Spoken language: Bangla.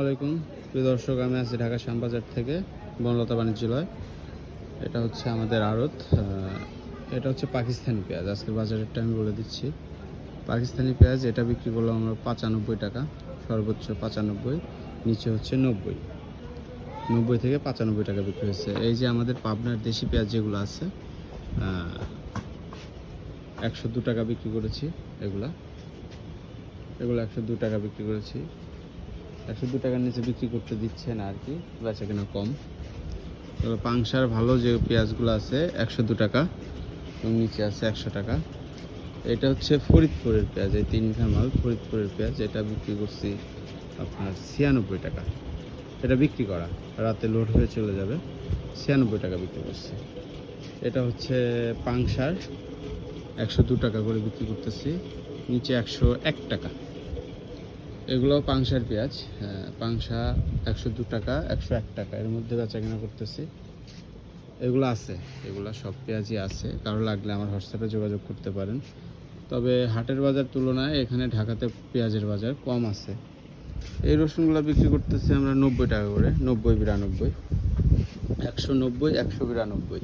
আলাইকুম প্রিয় দর্শক, আমি আছি ঢাকা শ্যামবাজার থেকে বনলতা বাণিজ্যালয়। এটা হচ্ছে আমাদের আড়ত। এটা হচ্ছে পাকিস্তানি পেঁয়াজ। আজকের বাজারেরটা আমি বলে দিচ্ছি। পাকিস্তানি পেঁয়াজ এটা বিক্রি করলাম আমরা 95 টাকা, সর্বোচ্চ 95, নিচে হচ্ছে 90 থেকে 95 টাকা বিক্রি হচ্ছে। এই যে আমাদের পাবনার দেশি পেঁয়াজ যেগুলো আছে 102 টাকা বিক্রি করেছি। এগুলো 102 টাকা বিক্রি করেছি। 102 টাকার নিচে বিক্রি করতে দিচ্ছে না আর কি, বেচা কেনা কম। তবে পাংশার ভালো যে পেঁয়াজগুলো আছে 102 টাকা এবং নিচে আছে 100 টাকা। এটা হচ্ছে ফরিদপুরের পেঁয়াজ, এই 3 খান মাল ফরিদপুরের পেঁয়াজ। এটা বিক্রি করছি আপনার 96 টাকা। এটা বিক্রি করা, রাতে লোড হয়ে চলে যাবে। 96 টাকা বিক্রি করছি। এটা হচ্ছে পাংশার 102 টাকা করে বিক্রি করতেছি, নিচে 101 টাকা। এগুলোও পাংশার পেঁয়াজ। পাংশা 102 টাকা, 101 টাকা, এর মধ্যে বেচা কেনা করতেছি। এগুলো আছে, এগুলো সব পেঁয়াজই আছে। কারো লাগলে আমার হোয়াটসঅ্যাপে যোগাযোগ করতে পারেন। তবে হাটের বাজার তুলনায় এখানে ঢাকাতে পেঁয়াজের বাজার কম আছে। এই রসুনগুলো বিক্রি করতেছি আমরা 90 টাকা করে, 90, 92, 190, 192।